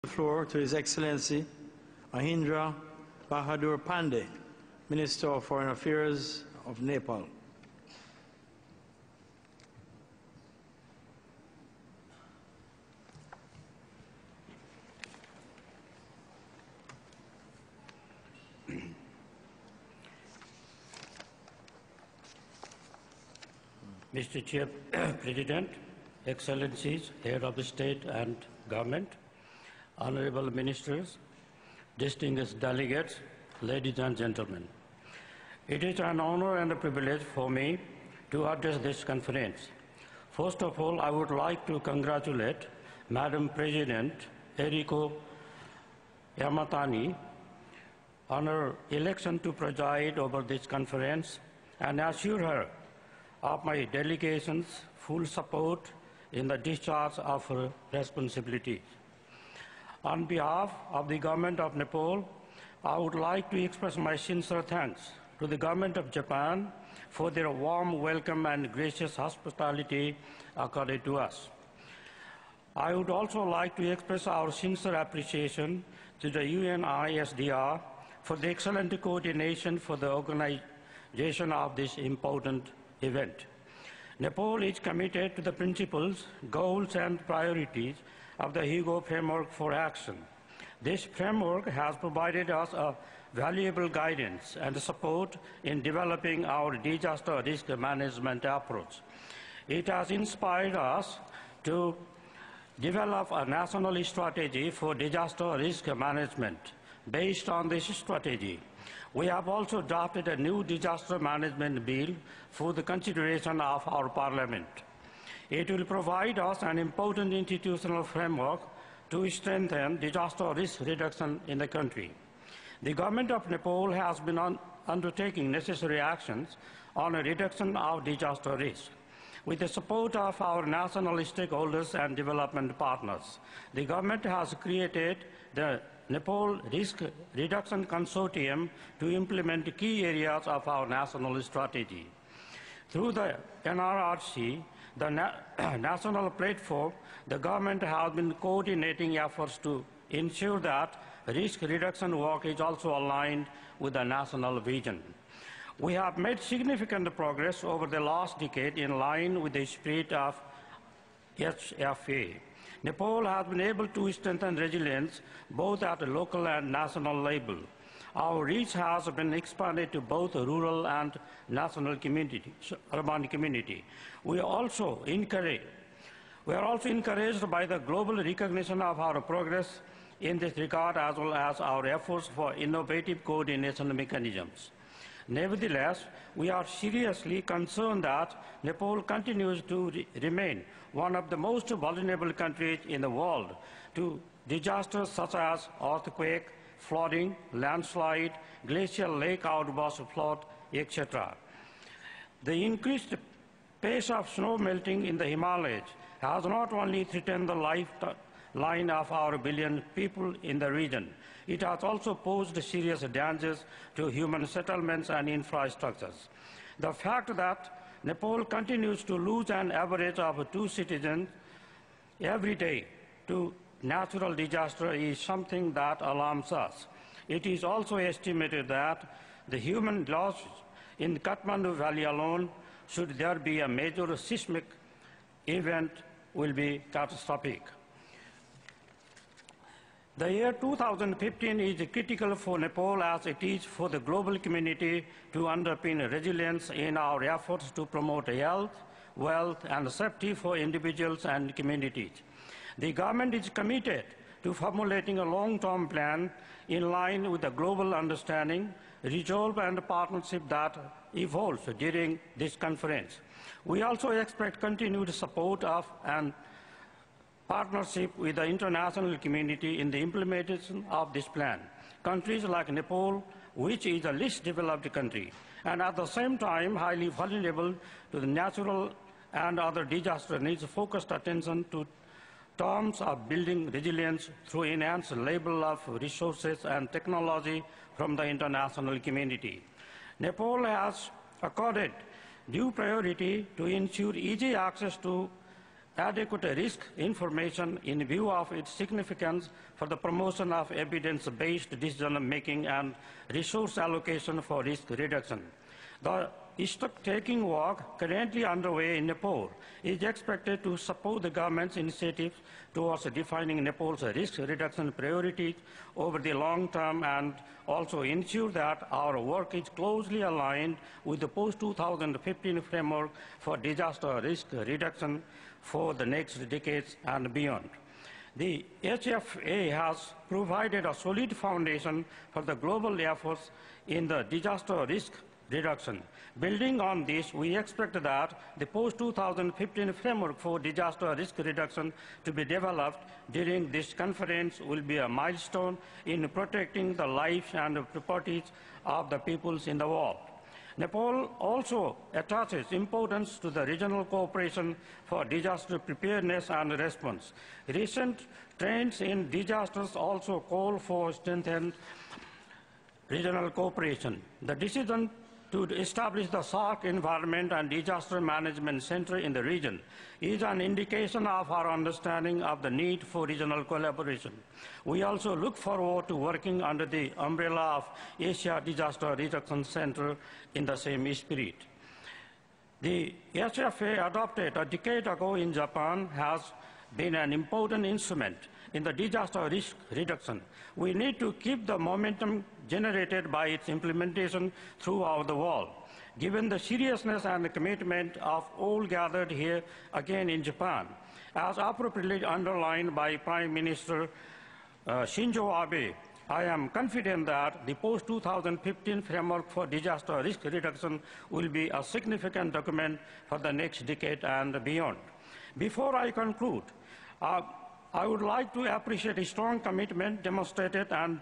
The floor to His Excellency Mahendra Bahadur Pandey, Minister of Foreign Affairs of Nepal. Mr. Chair President, Excellencies, Head of the State and Government, Honorable Ministers, distinguished delegates, ladies and gentlemen. It is an honor and a privilege for me to address this conference. First of all, I would like to congratulate Madam President Eriko Yamatani on her election to preside over this conference and assure her of my delegation's full support in the discharge of her responsibilities. On behalf of the Government of Nepal, I would like to express my sincere thanks to the Government of Japan for their warm welcome and gracious hospitality accorded to us. I would also like to express our sincere appreciation to the UNISDR for the excellent coordination for the organization of this important event. Nepal is committed to the principles, goals, and priorities of the Hugo Framework for Action. This framework has provided us a valuable guidance and support in developing our disaster risk management approach. It has inspired us to develop a national strategy for disaster risk management. Based on this strategy, we have also drafted a new disaster management bill for the consideration of our Parliament. It will provide us an important institutional framework to strengthen disaster risk reduction in the country. The Government of Nepal has been undertaking necessary actions on a reduction of disaster risk. With the support of our national stakeholders and development partners, the Government has created the Nepal Risk Reduction Consortium to implement key areas of our national strategy. Through the NRRC, the national platform, the Government has been coordinating efforts to ensure that risk reduction work is also aligned with the national vision. We have made significant progress over the last decade in line with the spirit of HFA. Nepal has been able to strengthen resilience both at the local and national level. Our reach has been expanded to both rural and national urban community. We are also encouraged by the global recognition of our progress in this regard, as well as our efforts for innovative coordination mechanisms. Nevertheless, we are seriously concerned that Nepal continues to remain one of the most vulnerable countries in the world to disasters such as earthquake, flooding, landslide, glacial lake outburst flood, etc. The increased pace of snow melting in the Himalayas has not only threatened the lifeline of our billion people in the region, it has also posed serious dangers to human settlements and infrastructures. The fact that Nepal continues to lose an average of 2 citizens every day to natural disaster is something that alarms us. It is also estimated that the human loss in Kathmandu Valley alone, should there be a major seismic event, will be catastrophic. The year 2015 is critical for Nepal as it is for the global community to underpin resilience in our efforts to promote health, wealth, and safety for individuals and communities. The Government is committed to formulating a long-term plan in line with the global understanding, resolve, and partnership that evolves during this conference. We also expect continued support of and partnership with the international community in the implementation of this plan. Countries like Nepal, which is the least developed country, and at the same time highly vulnerable to the natural and other disasters, needs focused attention to terms of building resilience through enhanced level of resources and technology from the international community. Nepal has accorded due priority to ensure easy access to adequate risk information in view of its significance for the promotion of evidence-based decision-making and resource allocation for risk reduction. The stock-taking work currently underway in Nepal is expected to support the government's initiatives towards defining Nepal's risk reduction priorities over the long term and also ensure that our work is closely aligned with the post-2015 framework for disaster risk reduction for the next decades and beyond. The HFA has provided a solid foundation for the global efforts in the disaster risk reduction. Building on this, we expect that the post-2015 framework for disaster risk reduction to be developed during this conference will be a milestone in protecting the lives and properties of the peoples in the world. Nepal also attaches importance to the regional cooperation for disaster preparedness and response. Recent trends in disasters also call for strengthened regional cooperation. The decision to establish the SARC Environment and Disaster Management Center in the region is an indication of our understanding of the need for regional collaboration. We also look forward to working under the umbrella of Asia Disaster Reduction Center in the same spirit. The HFA adopted a decade ago in Japan has been an important instrument in the disaster risk reduction. We need to keep the momentum generated by its implementation throughout the world. Given the seriousness and the commitment of all gathered here again in Japan, as appropriately underlined by Prime Minister Shinzo Abe, I am confident that the post-2015 framework for disaster risk reduction will be a significant document for the next decade and beyond. Before I conclude, I would like to appreciate a strong commitment demonstrated and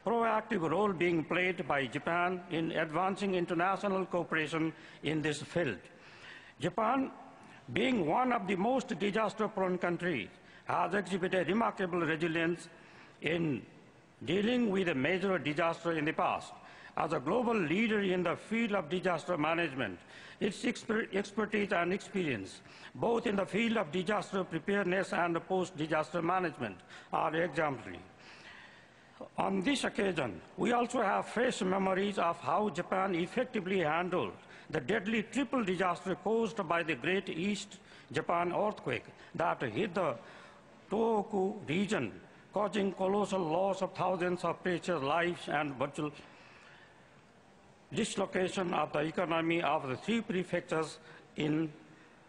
proactive role being played by Japan in advancing international cooperation in this field. Japan, being one of the most disaster-prone countries, has exhibited remarkable resilience in dealing with a major disaster in the past. As a global leader in the field of disaster management, its expertise and experience, both in the field of disaster preparedness and post-disaster management, are exemplary. On this occasion, we also have fresh memories of how Japan effectively handled the deadly triple disaster caused by the Great East Japan earthquake that hit the Tohoku region, causing colossal loss of thousands of precious lives and virtual dislocation of the economy of the three prefectures in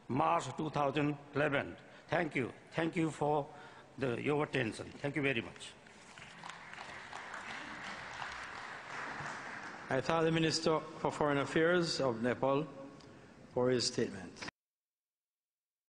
March 2011. Thank you. Thank you for your attention. Thank you very much. I thank the Minister for Foreign Affairs of Nepal for his statement.